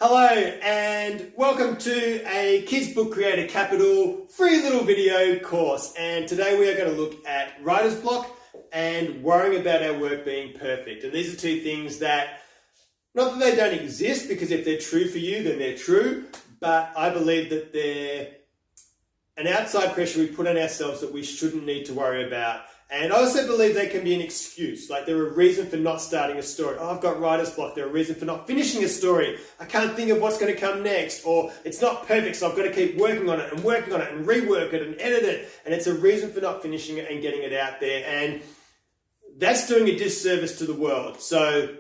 Hello and welcome to a Kids Book Creator Capital free little video course, and today we are going to look at writer's block and worrying about our work being perfect. And these are two things that, not that they don't exist, because if they're true for you then they're true, but I believe that they're an outside pressure we put on ourselves that we shouldn't need to worry about. And I also believe they can be an excuse. Like, they're a reason for not starting a story. Oh, I've got writer's block. They're a reason for not finishing a story. I can't think of what's going to come next. Or it's not perfect, so I've got to keep working on it and rework it and edit it. And it's a reason for not finishing it and getting it out there. And that's doing a disservice to the world. So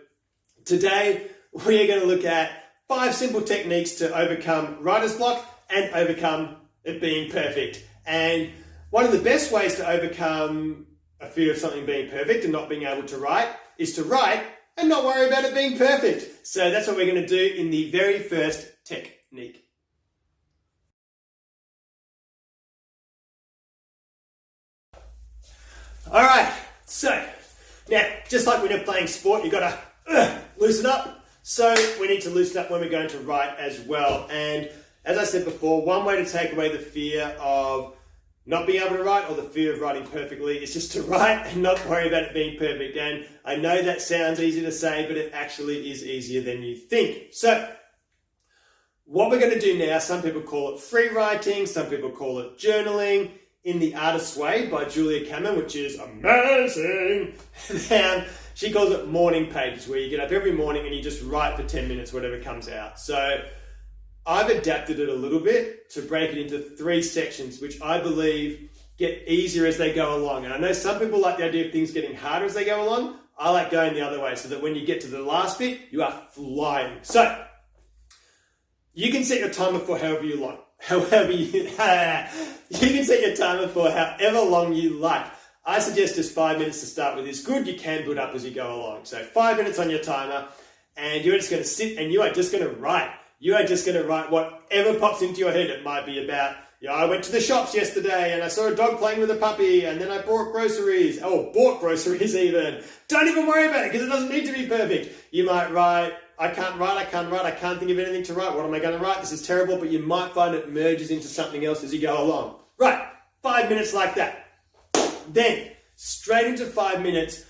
today we are going to look at 5 simple techniques to overcome writer's block and overcome it being perfect. And one of the best ways to overcome a fear of something being perfect and not being able to write is to write and not worry about it being perfect. So that's what we're going to do in the very first technique. All right, so now, just like when you're playing sport, you've got to loosen up. So we need to loosen up when we're going to write as well. And as I said before, one way to take away the fear of not being able to write or the fear of writing perfectly is just to write and not worry about it being perfect. And I know that sounds easy to say, but it actually is easier than you think. So what we're going to do now, some people call it free writing, some people call it journaling, In the Artist's Way by Julia Cameron, which is amazing. And she calls it morning pages, where you get up every morning and you just write for 10 minutes, whatever comes out. So I've adapted it a little bit to break it into 3 sections, which I believe get easier as they go along. And I know some people like the idea of things getting harder as they go along. I like going the other way, so that when you get to the last bit, you are flying. So you can set your timer for however you like. You can set your timer for however long you like. I suggest just 5 minutes to start with is good. You can build up as you go along. So 5 minutes on your timer, and you're just going to sit and you are just going to write. You are just going to write whatever pops into your head. It might be about, I went to the shops yesterday and I saw a dog playing with a puppy, and then I bought groceries even. Don't even worry about it, because it doesn't need to be perfect. You might write, I can't think of anything to write. What am I going to write? This is terrible, but you might find it merges into something else as you go along. Right, 5 minutes like that. Then, straight into 5 minutes,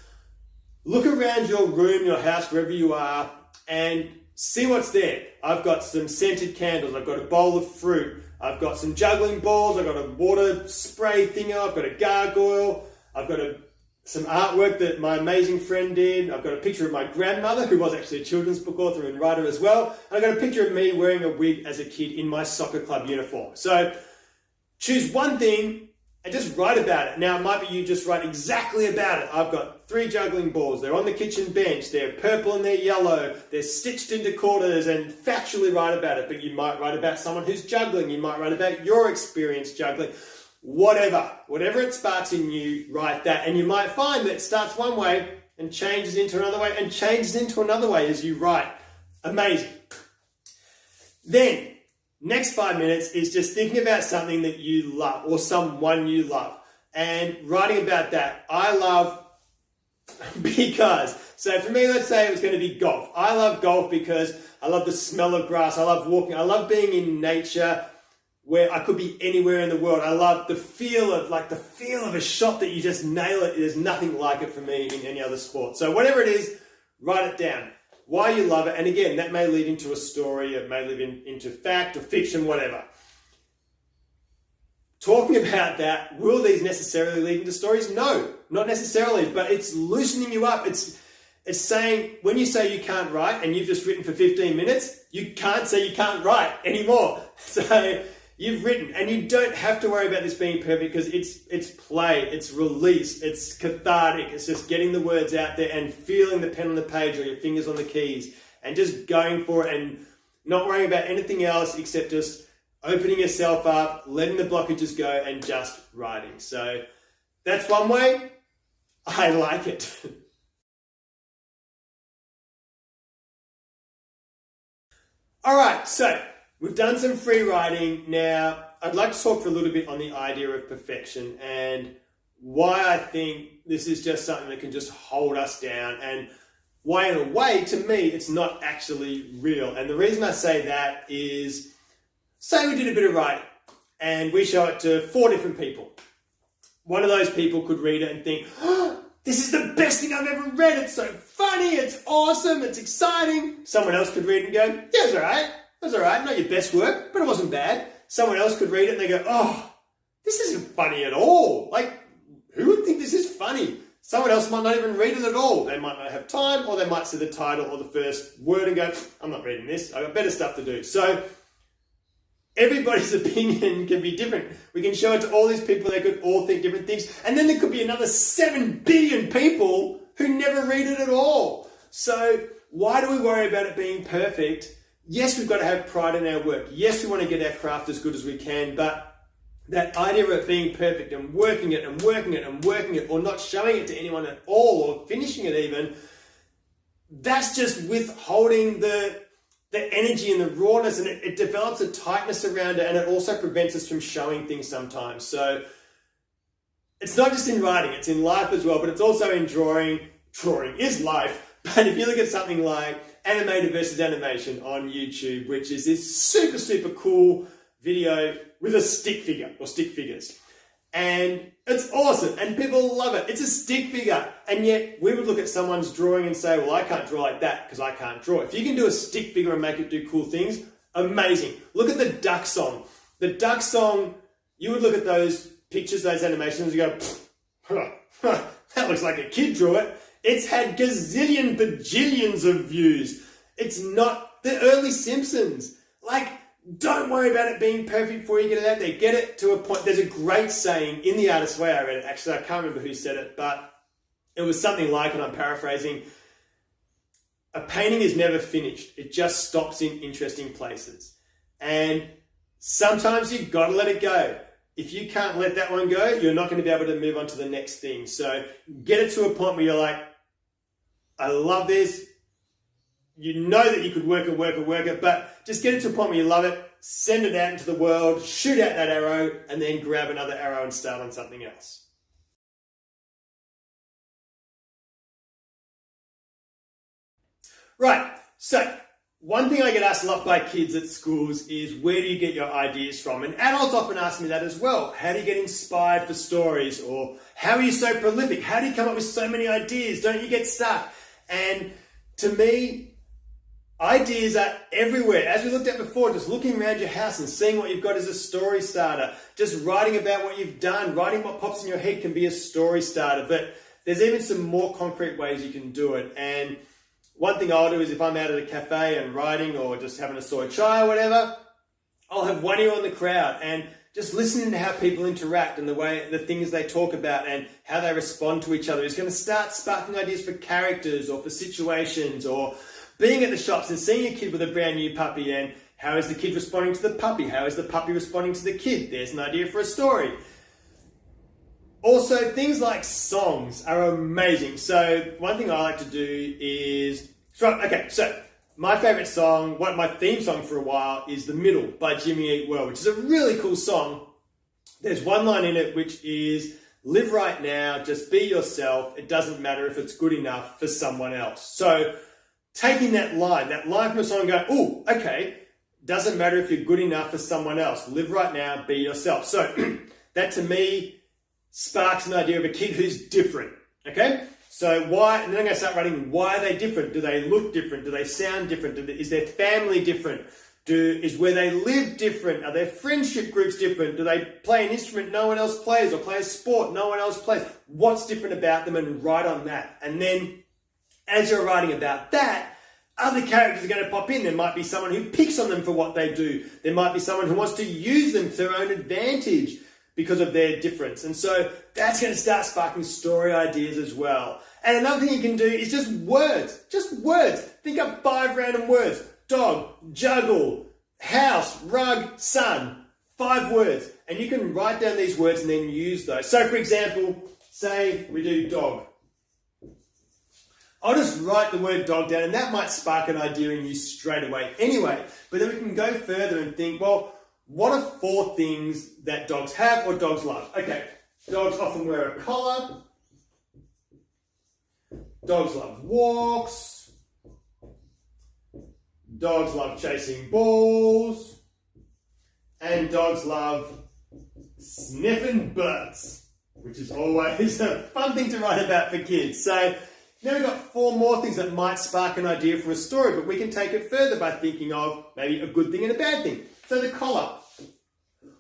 look around your room, your house, wherever you are, and see what's there. I've got some scented candles. I've got a bowl of fruit. I've got some juggling balls. I've got a water spray thinger. I've got a gargoyle. I've got some artwork that my amazing friend did. I've got a picture of my grandmother, who was actually a children's book author and writer as well. And I've got a picture of me wearing a wig as a kid in my soccer club uniform. So choose one thing and just write about it. Now, it might be you just write exactly about it. I've got 3 juggling balls. They're on the kitchen bench. They're purple and they're yellow. They're stitched into quarters, and factually write about it. But you might write about someone who's juggling. You might write about your experience juggling. Whatever it sparks in you, write that. And you might find that it starts one way and changes into another way and changes into another way as you write. Amazing. Then, next 5 minutes is just thinking about something that you love or someone you love and writing about that. I love because, so for me, let's say it was going to be golf. I love golf because I love the smell of grass. I love walking. I love being in nature where I could be anywhere in the world. I love the feel of a shot that you just nail it. There's nothing like it for me in any other sport. So whatever it is, write it down. Why you love it. And again, that may lead into a story. It may lead into fact or fiction, whatever. Talking about that, will these necessarily lead into stories? No, not necessarily, but it's loosening you up. It's saying, when you say you can't write and you've just written for 15 minutes, you can't say you can't write anymore. So you've written, and you don't have to worry about this being perfect, because it's play, it's release, it's cathartic. It's just getting the words out there and feeling the pen on the page or your fingers on the keys and just going for it and not worrying about anything else except just opening yourself up, letting the blockages go, and just writing. So that's one way. I like it. All right, so we've done some free writing. Now, I'd like to talk for a little bit on the idea of perfection and why I think this is just something that can just hold us down. And why in a way, to me, it's not actually real. And the reason I say that is, say we did a bit of writing and we show it to 4 different people. One of those people could read it and think, oh, this is the best thing I've ever read. It's so funny. It's awesome. It's exciting. Someone else could read it and go, yeah, it was all right. It was all right. Not your best work, but it wasn't bad. Someone else could read it and they go, oh, this isn't funny at all. Like, who would think this is funny? Someone else might not even read it at all. They might not have time, or they might see the title or the first word and go, I'm not reading this. I've got better stuff to do. So everybody's opinion can be different. We can show it to all these people. They could all think different things. And then there could be another 7 billion people who never read it at all. So why do we worry about it being perfect? Yes, we've got to have pride in our work. Yes, we want to get our craft as good as we can, but that idea of it being perfect and working it and working it and working it, or not showing it to anyone at all, or finishing it even, that's just withholding the energy and the rawness, and it develops a tightness around it, and it also prevents us from showing things sometimes. So it's not just in writing, it's in life as well, but it's also in drawing. Drawing is life, but if you look at something like animated versus animation on YouTube, which is this super, super cool video with a stick figure or stick figures. And it's awesome and people love it. It's a stick figure. And yet we would look at someone's drawing and say, well, I can't draw like that because I can't draw. If you can do a stick figure and make it do cool things, amazing. Look at the duck song. The duck song, you would look at those pictures, those animations, and go, that looks like a kid drew it. It's had gazillion bajillions of views. It's not the early Simpsons. Like, don't worry about it being perfect before you get it out there. Get it to a point. There's a great saying in The Artist's Way. I read it. Actually, I can't remember who said it, but it was something like, and I'm paraphrasing, a painting is never finished. It just stops in interesting places. And sometimes you've got to let it go. If you can't let that one go, you're not going to be able to move on to the next thing. So get it to a point where you're like, I love this. You know that you could work it, but just get it to a point where you love it, send it out into the world, shoot out that arrow, and then grab another arrow and start on something else. Right, so one thing I get asked a lot by kids at schools is, where do you get your ideas from? And adults often ask me that as well. How do you get inspired for stories? Or how are you so prolific? How do you come up with so many ideas? Don't you get stuck? And to me, ideas are everywhere. As we looked at before, just looking around your house and seeing what you've got as a story starter. Just writing about what you've done, writing what pops in your head can be a story starter. But there's even some more concrete ways you can do it. And one thing I'll do is, if I'm out at a cafe and writing or just having a soy chai or whatever, I'll have one ear on the crowd and just listening to how people interact and the things they talk about and how they respond to each other is going to start sparking ideas for characters or for situations, or being at the shops and seeing a kid with a brand new puppy and how is the kid responding to the puppy? How is the puppy responding to the kid? There's an idea for a story. Also, things like songs are amazing. So one thing I like to do is, so my favorite song, my theme song for a while, is The Middle by Jimmy Eat World, which is a really cool song. There's one line in it which is, live right now, just be yourself. It doesn't matter if it's good enough for someone else. So taking that line from a song and going, oh, okay, doesn't matter if you're good enough for someone else. Live right now, be yourself. So that to me sparks an idea of a kid who's different, okay? So why, and then I'm going to start writing, why are they different? Do they look different? Do they sound different? Is their family different? Is where they live different? Are their friendship groups different? Do they play an instrument no one else plays, or play a sport no one else plays? What's different about them? And write on that. And then as you're writing about that, other characters are going to pop in. There might be someone who picks on them for what they do. There might be someone who wants to use them to their own advantage because of their difference. And so that's going to start sparking story ideas as well. And another thing you can do is just words. Just words. Think up 5 random words. Dog, juggle, house, rug, sun. 5 words. And you can write down these words and then use those. So for example, say we do dog. I'll just write the word dog down, and that might spark an idea in you straight away anyway. But then we can go further and think, well, what are 4 things that dogs have or dogs love? Okay, dogs often wear a collar. Dogs love walks. Dogs love chasing balls. And dogs love sniffing butts, which is always a fun thing to write about for kids. So now we've got 4 more things that might spark an idea for a story, but we can take it further by thinking of maybe a good thing and a bad thing. So the collar.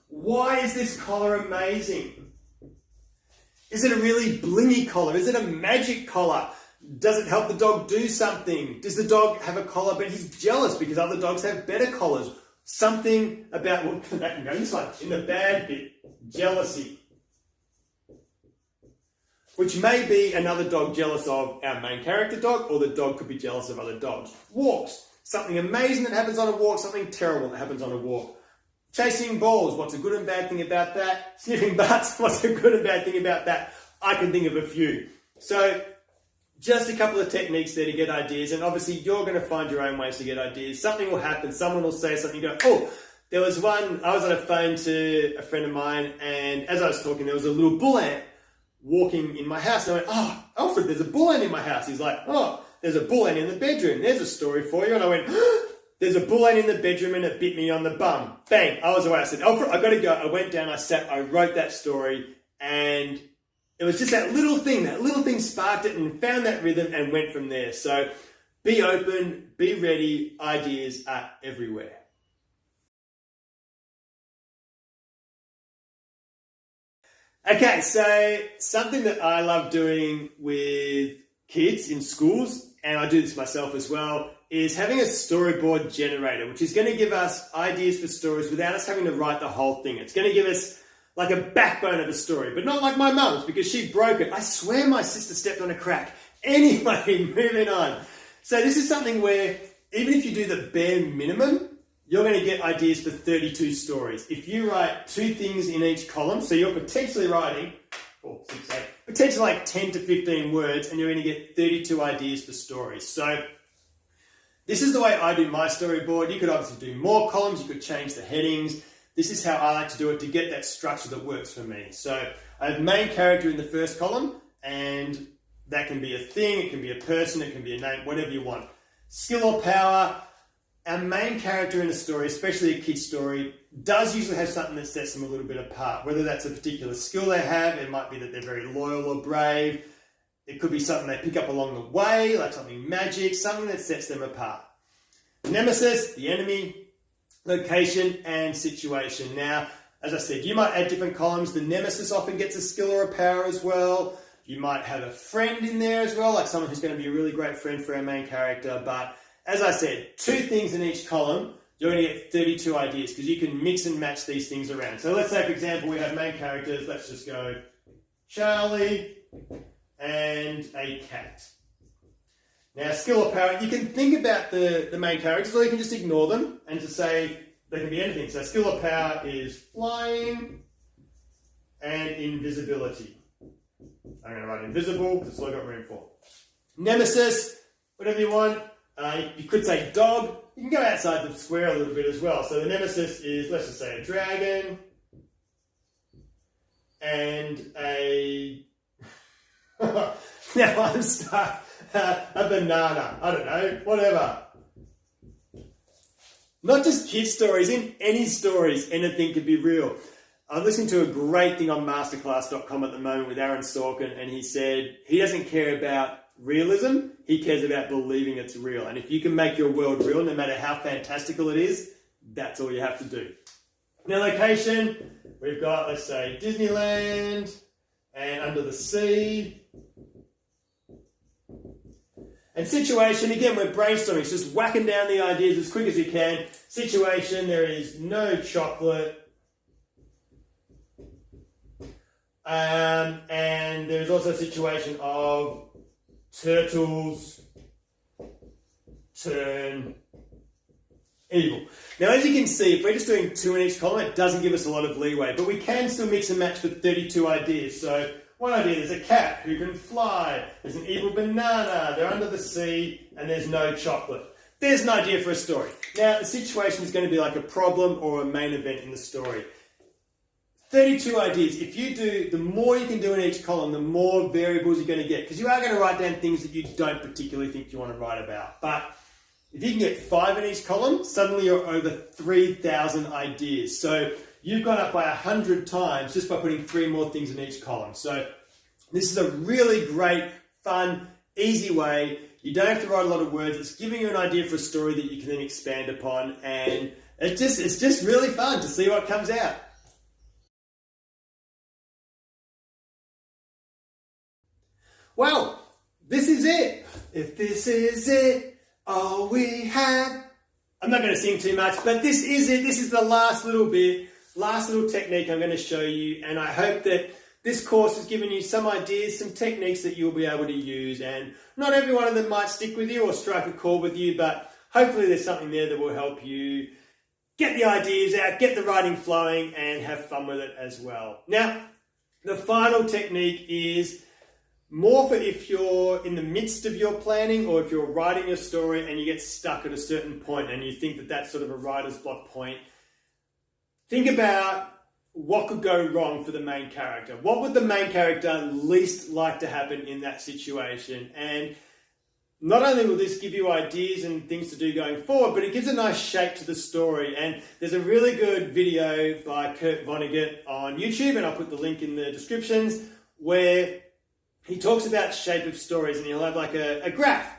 Why is this collar amazing? Is it a really blingy collar? Is it a magic collar? Does it help the dog do something? Does the dog have a collar but he's jealous because other dogs have better collars? Something about, well, that can go this one, in the bad bit, jealousy. Which may be another dog jealous of our main character dog, or the dog could be jealous of other dogs. Walks, something amazing that happens on a walk, something terrible that happens on a walk. Chasing balls, what's a good and bad thing about that? Sniffing butts, what's a good and bad thing about that? I can think of a few. So, just a couple of techniques there to get ideas, and obviously you're going to find your own ways to get ideas. Something will happen, someone will say something, you go, oh, there was one, I was on a phone to a friend of mine, and as I was talking, there was a little bull ant walking in my house, and I went, oh, Alfred, there's a bull ant in my house. He's like, oh, there's a bull ant in the bedroom. There's a story for you. And I went, there's a bull ant in the bedroom and it bit me on the bum. Bang, I was away. I said, Alfred, I got to go. I went down, I sat, I wrote that story, and it was just that little thing sparked it and found that rhythm and went from there. So be open, be ready, ideas are everywhere. Okay, so something that I love doing with kids in schools, and I do this myself as well, is having a storyboard generator, which is going to give us ideas for stories without us having to write the whole thing. It's going to give us like a backbone of a story, but not like my mum's because she broke it. I swear my sister stepped on a crack. Anyway, moving on. So this is something where even if you do the bare minimum, you're going to get ideas for 32 stories. If you write 2 things in each column, so you're potentially writing, potentially like 10 to 15 words, and you're going to get 32 ideas for stories. So this is the way I do my storyboard. You could obviously do more columns, you could change the headings. This is how I like to do it to get that structure that works for me. So I have main character in the first column, and that can be a thing, it can be a person, it can be a name, whatever you want. Skill or power. Our main character in a story, especially a kid's story, does usually have something that sets them a little bit apart. Whether that's a particular skill they have, it might be that they're very loyal or brave. It could be something they pick up along the way, like something magic, something that sets them apart. Nemesis, the enemy, location, and situation. Now, as I said, you might add different columns. The nemesis often gets a skill or a power as well. You might have a friend in there as well, like someone who's going to be a really great friend for our main character, but as I said, 2 things in each column, you're going to get 32 ideas because you can mix and match these things around. So let's say, for example, we have main characters. Let's just go Charlie and a cat. Now, skill or power, you can think about the main characters or you can just ignore them and just say they can be anything. So skill or power is flying and invisibility. I'm going to write invisible because that's all I've got room for. Nemesis, whatever you want. You could say dog. You can go outside the square a little bit as well. So the nemesis is, let's just say, a dragon and a... now I'm stuck. A banana. I don't know. Whatever. Not just kids' stories. In any stories, anything could be real. I'm listening to a great thing on masterclass.com at the moment with Aaron Sorkin, and he said he doesn't care about realism, he cares about believing it's real. And if you can make your world real, no matter how fantastical it is, that's all you have to do. Now, location, we've got, let's say, Disneyland and under the sea. And situation, again, we're brainstorming. It's just whacking down the ideas as quick as you can. Situation, there is no chocolate. And there's also a situation of turtles turn evil. Now, as you can see, if we're just doing 2 in each column, it doesn't give us a lot of leeway, but we can still mix and match with 32 ideas. So one idea, there's a cat who can fly, there's an evil banana, they're under the sea, and there's no chocolate. There's an idea for a story. Now, the situation is going to be like a problem or a main event in the story. 32 ideas. If you do, the more you can do in each column, the more variables you're going to get, because you are going to write down things that you don't particularly think you want to write about. But if you can get 5 in each column, suddenly you're over 3,000 ideas. So you've gone up by 100 times just by putting 3 more things in each column. So this is a really great, fun, easy way. You don't have to write a lot of words. It's giving you an idea for a story that you can then expand upon, and it's just really fun to see what comes out. Well, this is it. If this is it, all we have. I'm not going to sing too much, but this is it. This is the last little bit, last little technique I'm going to show you, and I hope that this course has given you some ideas, some techniques that you'll be able to use, and not every one of them might stick with you or strike a chord with you, but hopefully there's something there that will help you get the ideas out, get the writing flowing, and have fun with it as well. Now, the final technique is more for if you're in the midst of your planning, or if you're writing a story and you get stuck at a certain point and you think that that's sort of a writer's block point. Think about what could go wrong for the main character. What would the main character least like to happen in that situation? And not only will this give you ideas and things to do going forward, but it gives a nice shape to the story. And there's a really good video by Kurt Vonnegut on YouTube, and I'll put the link in the descriptions, where he talks about shape of stories, and he'll have like a graph.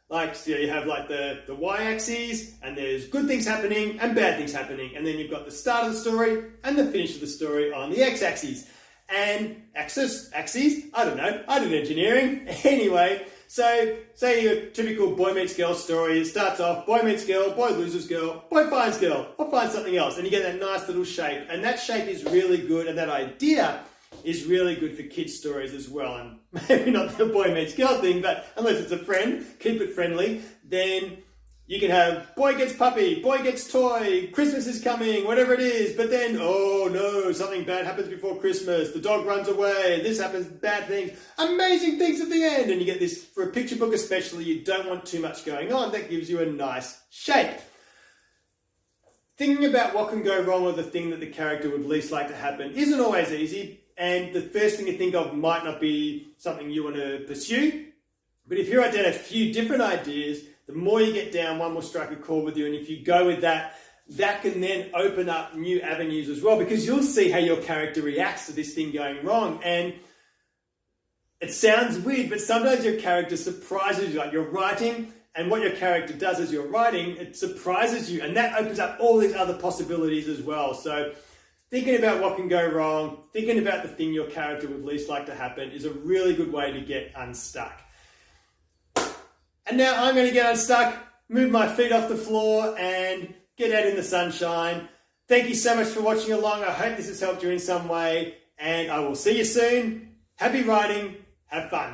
Like, so you have like the y-axis, and there's good things happening and bad things happening. And then you've got the start of the story and the finish of the story on the x-axis. And axes, I don't know, I did engineering. Anyway, so say your typical boy meets girl story, it starts off, boy meets girl, boy loses girl, boy finds girl, or finds something else. And you get that nice little shape. And that shape is really good, and that idea is really good for kids' stories as well. And maybe not the boy meets girl thing, but unless it's a friend, keep it friendly. Then you can have boy gets puppy, boy gets toy, Christmas is coming, whatever it is. But then, oh no, something bad happens before Christmas. The dog runs away. This happens, bad things, amazing things at the end. And you get this, for a picture book especially, you don't want too much going on. That gives you a nice shape. Thinking about what can go wrong, or the thing that the character would least like to happen, isn't always easy. And the first thing you think of might not be something you want to pursue. But if you write down a few different ideas, the more you get down, one will strike a chord with you. And if you go with that, that can then open up new avenues as well, because you'll see how your character reacts to this thing going wrong. And it sounds weird, but sometimes your character surprises you. Like, you're writing, and what your character does as you're writing, it surprises you. And that opens up all these other possibilities as well. So thinking about what can go wrong, thinking about the thing your character would least like to happen, is a really good way to get unstuck. And now I'm going to get unstuck, move my feet off the floor, and get out in the sunshine. Thank you so much for watching along. I hope this has helped you in some way, and I will see you soon. Happy writing. Have fun.